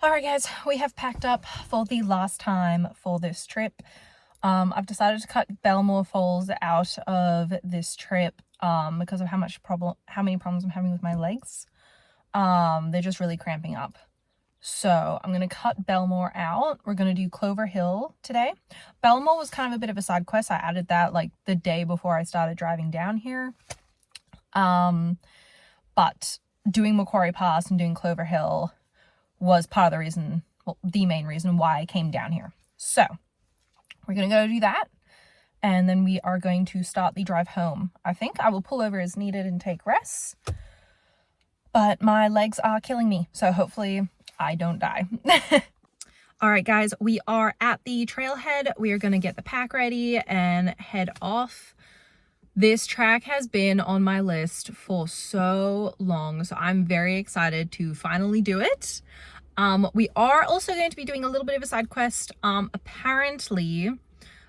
Alright guys, we have packed up for the last time for this trip. I've decided to cut Belmore Falls out of this trip because of how many problems I'm having with my legs. They're just really cramping up. So I'm going to cut Belmore out. We're going to do Clover Hill today. Belmore was kind of a bit of a side quest. I added that like the day before I started driving down here. But doing Macquarie Pass and doing Clover Hill was part of the reason, well, the main reason why I came down here. So we're going to go do that. And then we are going to start the drive home. I think I will pull over as needed and take rests. But my legs are killing me. So hopefully I don't die. All right, guys, we are at the trailhead. We are going to get the pack ready and head off. This track has been on my list for so long, so I'm very excited to finally do it. We are also going to be doing a little bit of a side quest. Apparently,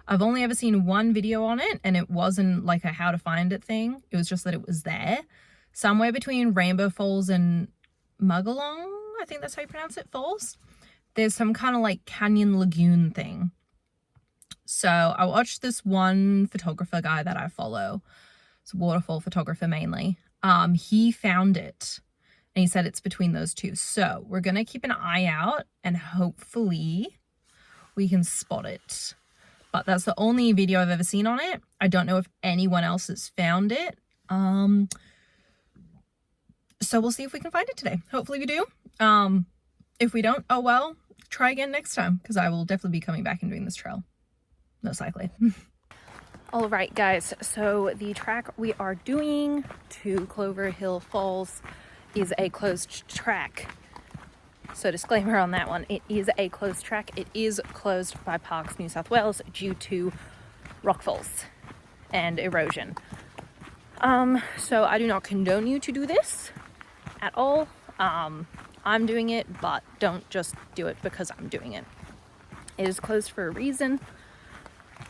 I've only ever seen one video on it, and it wasn't like a how to find it thing. It was just that it was there. Somewhere between Rainbow Falls and Mugalong, I think that's how you pronounce it, Falls. There's some kind of like canyon lagoon thing. So I watched this one photographer guy that I follow. It's a waterfall photographer mainly. He found it and he said it's between those two. So we're going to keep an eye out and hopefully we can spot it. But that's the only video I've ever seen on it. I don't know if anyone else has found it. So we'll see if we can find it today. Hopefully we do. If we don't, oh well, try again next time because I will definitely be coming back and doing this trail. Most likely. All right, guys, so the track we are doing to Clover Hill Falls is a closed track. So disclaimer on that one, it is a closed track. It is closed by Parks New South Wales due to rockfalls and erosion. So I do not condone you to do this at all. I'm doing it, but don't just do it because I'm doing it. It is closed for a reason.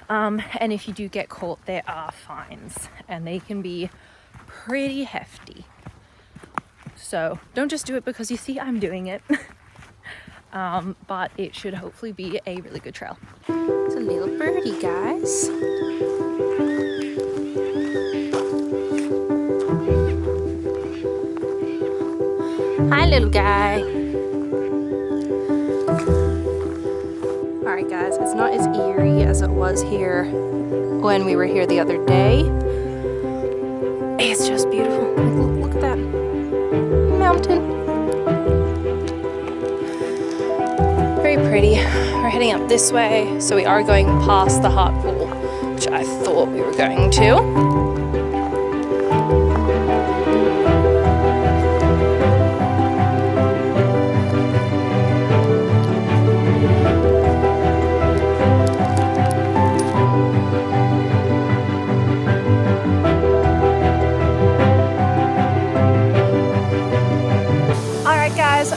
And if you do get caught, there are fines and they can be pretty hefty. So don't just do it because you see I'm doing it. But it should hopefully be a really good trail. It's a little birdie, guys. Hi, little guy. Alright guys, it's not as eerie as it was here when we were here the other day. It's just beautiful. Look at that mountain. Very pretty. We're heading up this way, so we are going past the Heart Pool, which I thought we were going to.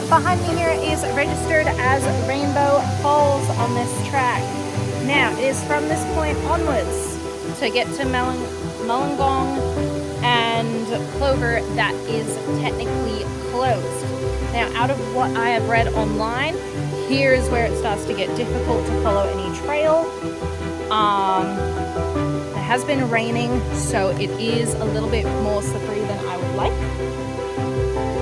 Behind me here is registered as Rainbow Falls on this track. Now, it is from this point onwards to get to Mullingong and Clover that is technically closed. Now, out of what I have read online, here is where it starts to get difficult to follow any trail. It has been raining, so it is a little bit more slippery than I would like.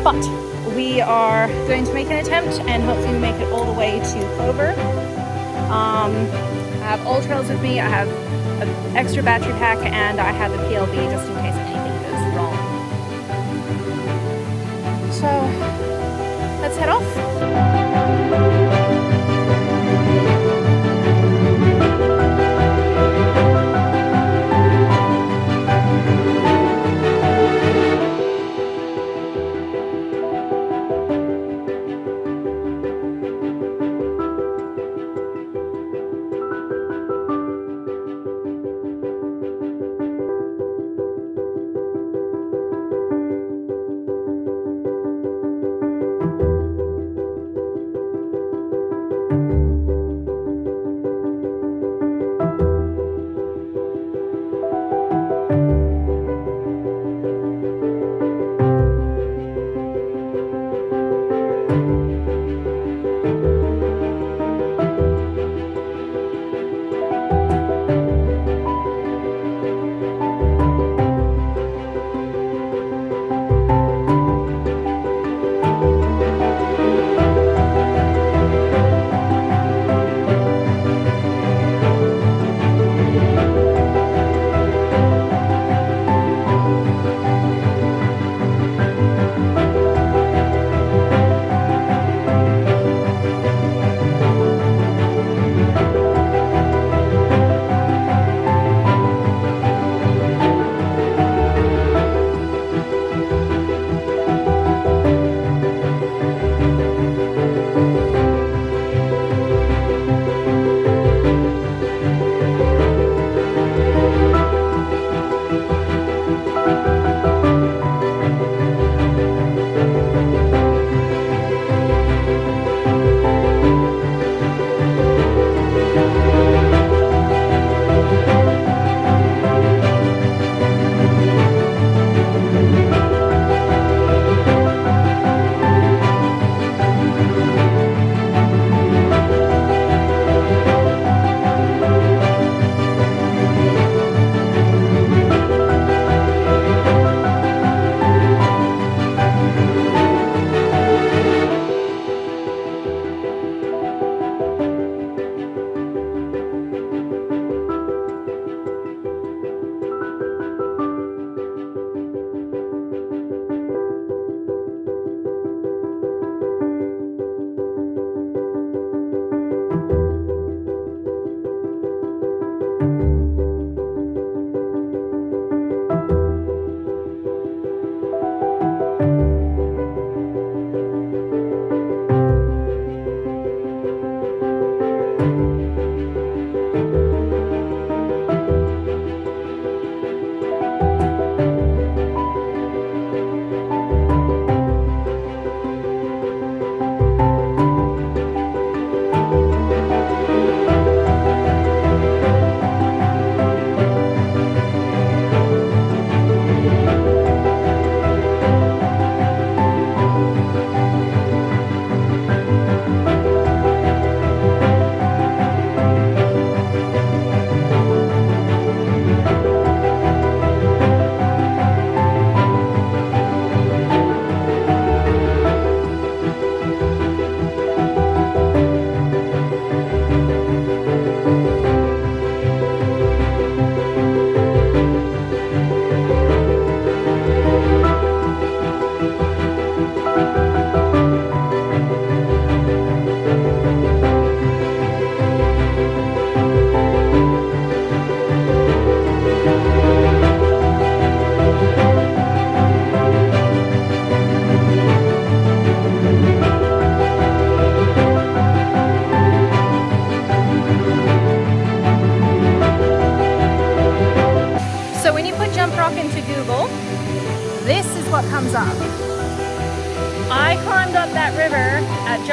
But we are going to make an attempt and hopefully we make it all the way to Clover. I have all trails with me. I have an extra battery pack and I have a PLB just in case anything goes wrong. So let's head off.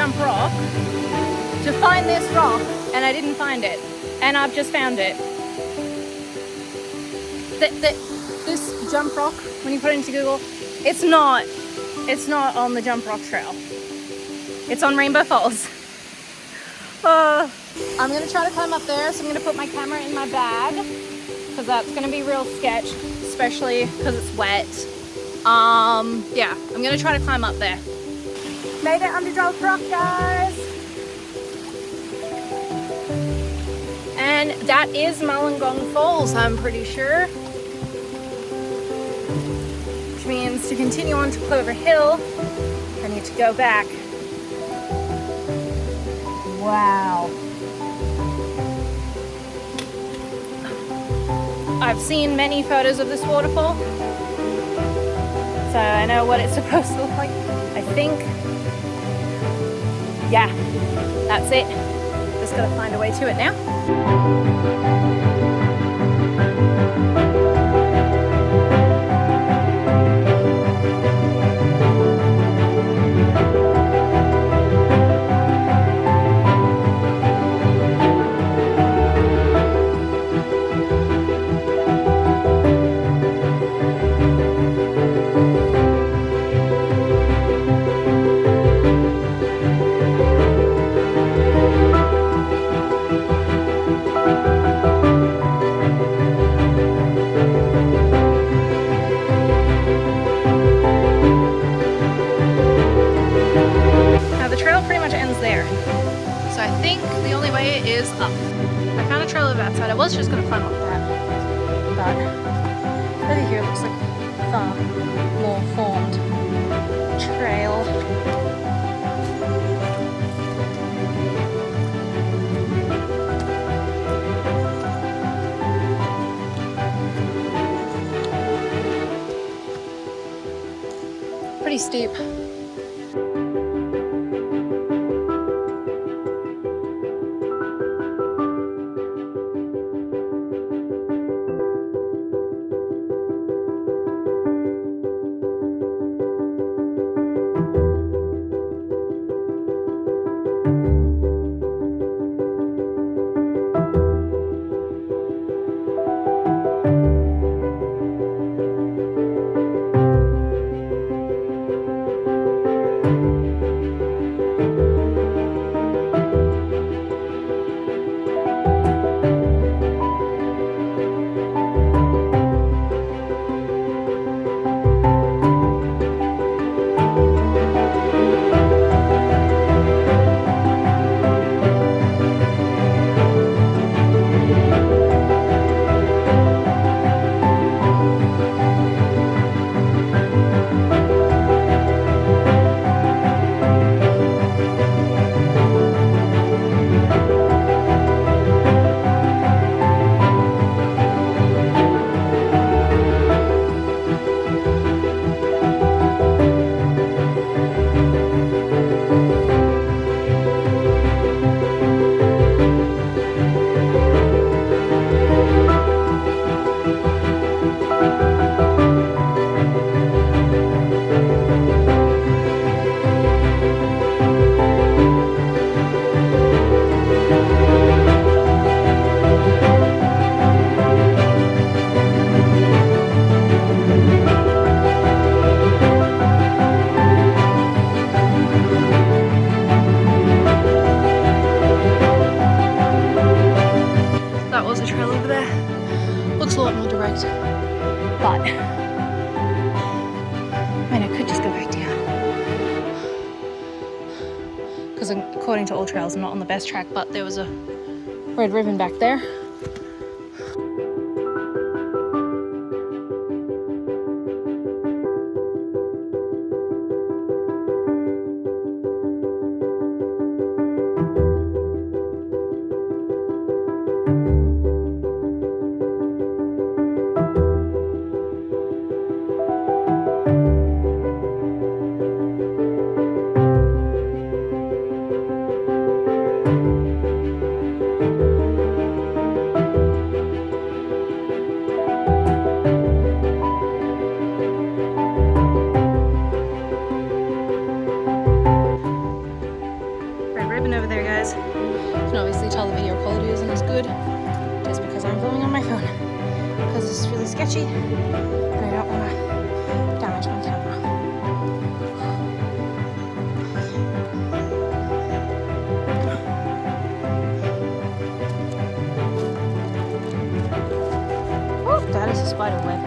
jump rock to find this rock, and I didn't find it, and I've just found it. This jump rock, when you put it into Google, it's not on the jump rock trail. It's on Rainbow Falls. I'm gonna try to climb up there, so I'm gonna put my camera in my bag, because that's gonna be real sketch, especially because it's wet. Yeah, I'm gonna try to climb up there. Made it under Jump Rock, guys. And that is Mulungong Falls, I'm pretty sure. Which means to continue on to Clover Hill, I need to go back. Wow. I've seen many photos of this waterfall, so I know what it's supposed to look like. I think, yeah, that's it. Just gotta find a way to it now. I found a trail over that side. I was just going to climb up that, but over here looks like a far more formed trail. Pretty steep. But I mean, I could just go back down, because according to All Trails, I'm not on the best track, but there was a red ribbon back there. happened over there, guys. You can obviously tell the video quality isn't as good just because I'm filming on my phone. Because it's really sketchy and I don't want to damage my camera. Oh, that is a spider web.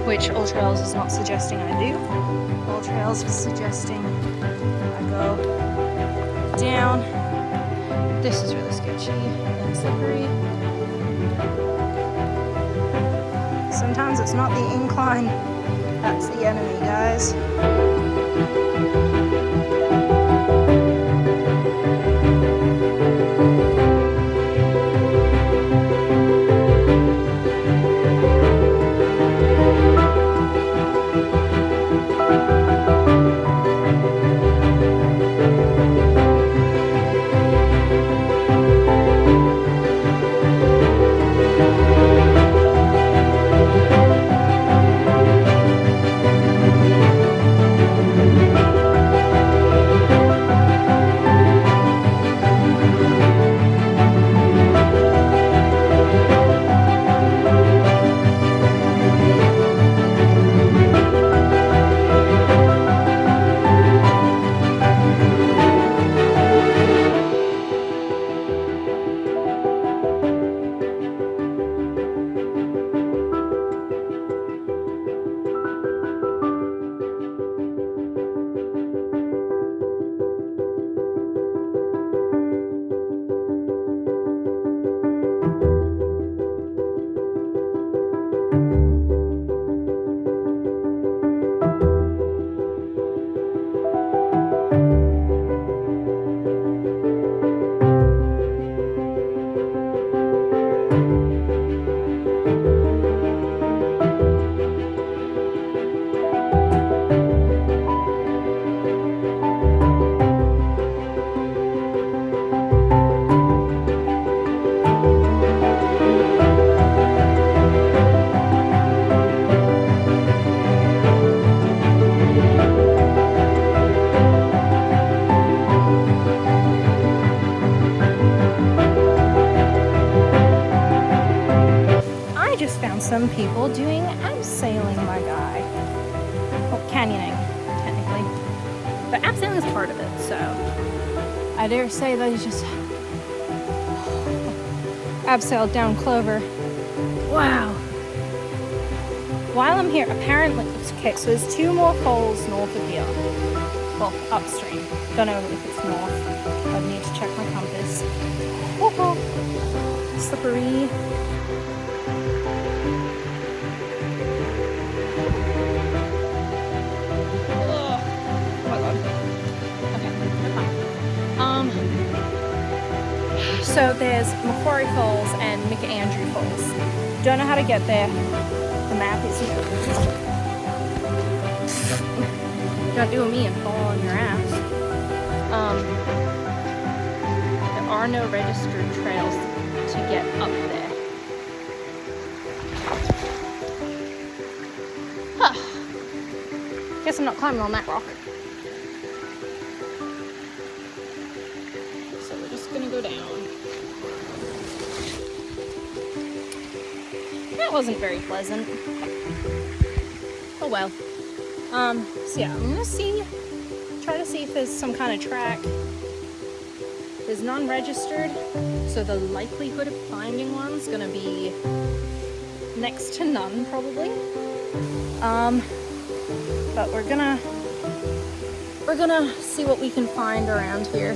Which All Trails is not suggesting I do. All Trails is suggesting I go down. This is really sketchy and slippery. Sometimes it's not the incline, that's the enemy, guys. Some people doing abseiling, my guy. Well, canyoning, technically. But abseiling is part of it, so I dare say that he's just abseiled down Clover. Wow. While I'm here, apparently, okay, so there's 2 more falls north of here. Well, upstream. Don't know if it's north. I need to check my compass. Oh, slippery. Ugh. So there's Macquarie Falls and McAndrew Falls. Don't know how to get there. The map is here. Don't do a me and fall on your ass. There are no registered trails to get up there. Huh. Guess I'm not climbing on that rock. So we're just gonna go down. That wasn't very pleasant. Oh well. So yeah, I'm gonna try to see if there's some kind of track. There's non-registered, so the likelihood of finding one's gonna be next to none, probably. But we're gonna see what we can find around here.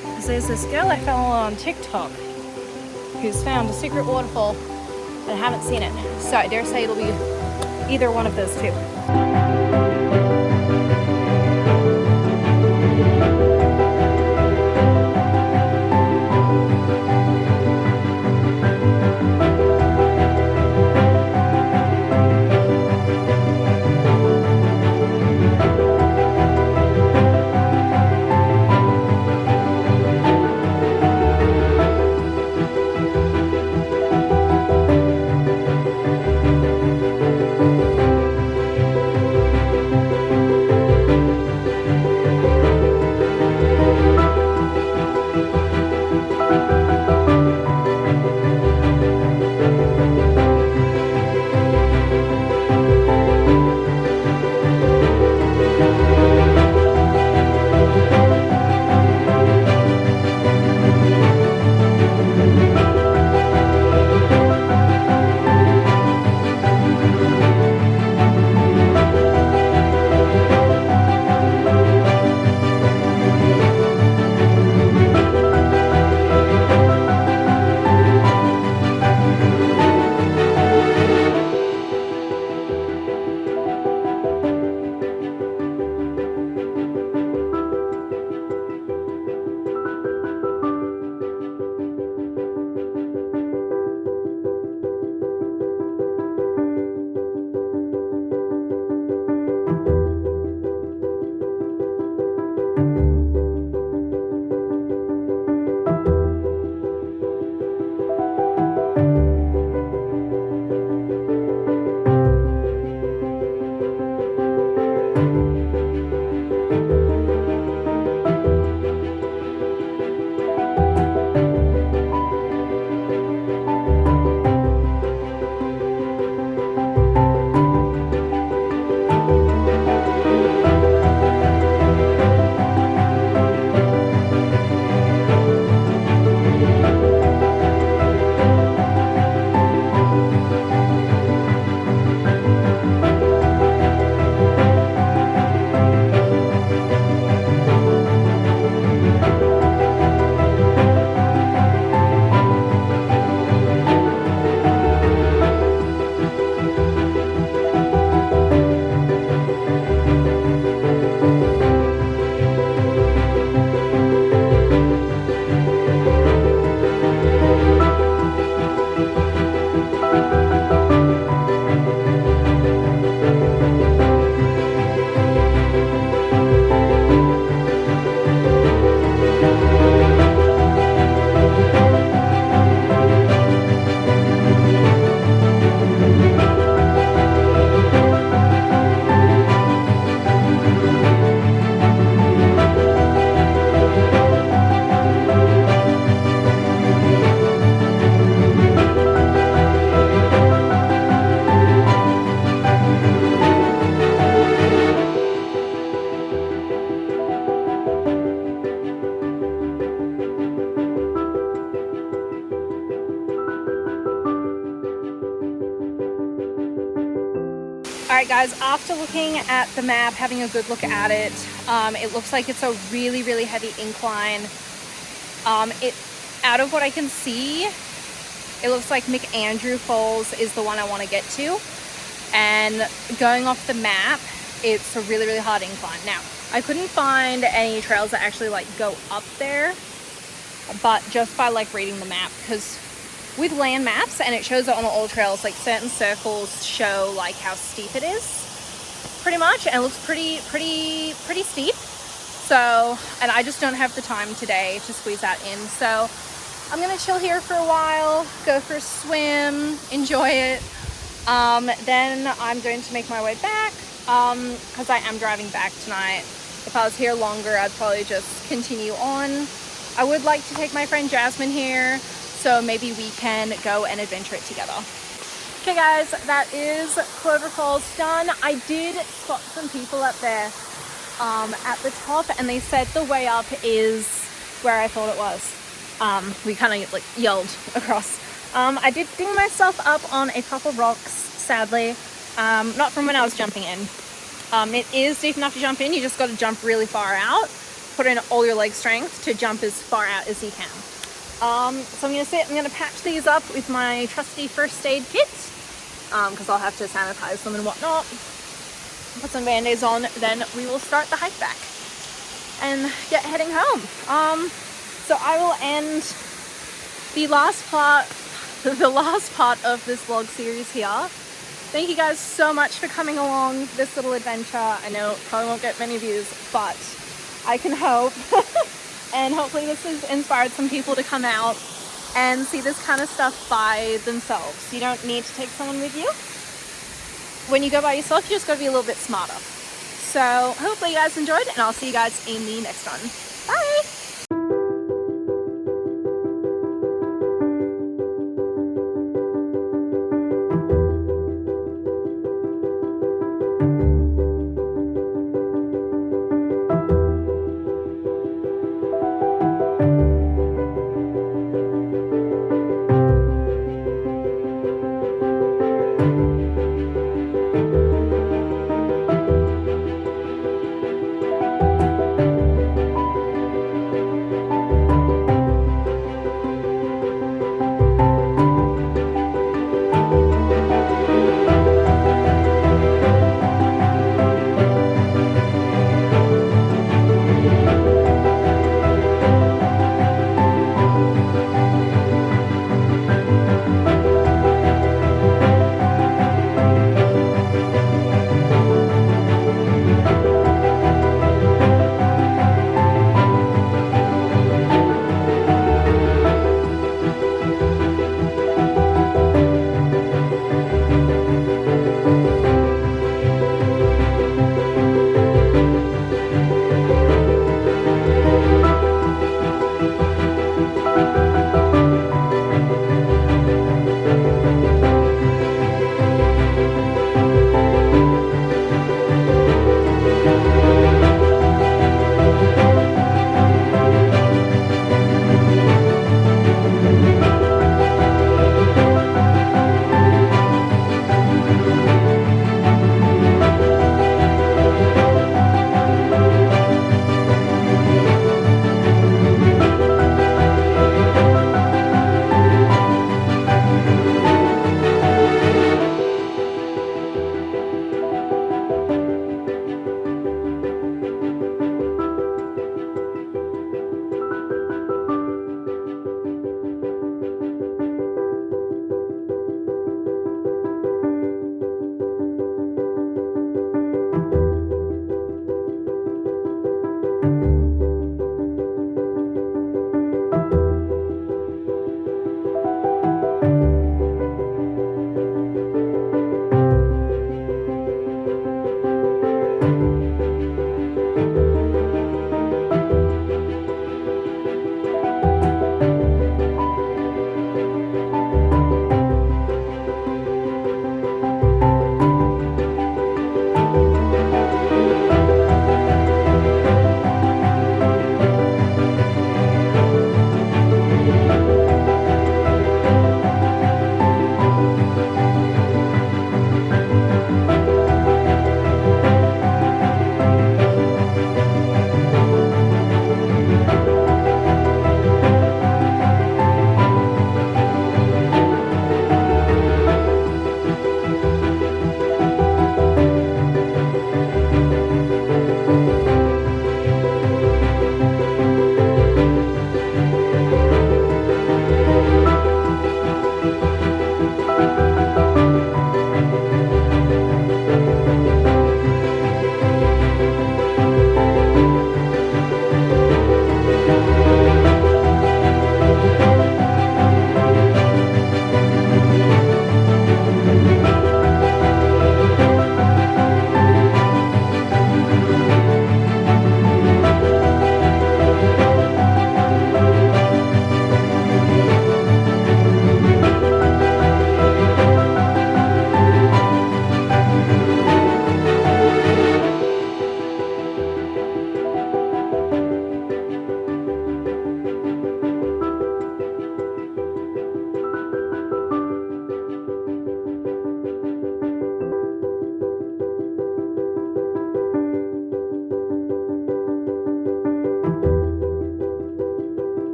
Because there's this girl I follow on TikTok who's found a secret waterfall, but I haven't seen it. So I dare say it'll be either one of those two. Alright guys, after looking at the map, having a good look at it, it looks like it's a really, really heavy incline. Out of what I can see, it looks like McAndrew Falls is the one I want to get to. And going off the map, it's a really, really hard incline. Now, I couldn't find any trails that actually like go up there. but just by like reading the map, because with land maps, and it shows it on all trails, like certain circles show like how steep it is, pretty much, and it looks pretty steep. So, and I just don't have the time today to squeeze that in, so I'm gonna chill here for a while, go for a swim, enjoy it. Then I'm going to make my way back, because I am driving back tonight. If I was here longer, I'd probably just continue on. I would like to take my friend Jasmine here, so maybe we can go and adventure it together. Okay guys, that is Clover Falls done. I did spot some people up there at the top, and they said the way up is where I thought it was. We kind of like yelled across. I did ding myself up on a couple rocks, sadly, not from when I was jumping in. It is deep enough to jump in, you just got to jump really far out, put in all your leg strength to jump as far out as you can. So I'm going to patch these up with my trusty first aid kit, because I'll have to sanitize them and whatnot. Put some band-aids on, then we will start the hike back and get heading home. So I will end the last part of this vlog series here. Thank you guys so much for coming along this little adventure. I know it probably won't get many views, but I can hope. And hopefully this has inspired some people to come out and see this kind of stuff by themselves. You don't need to take someone with you. When you go by yourself, you just got to be a little bit smarter. So hopefully you guys enjoyed, and I'll see you guys in the next one.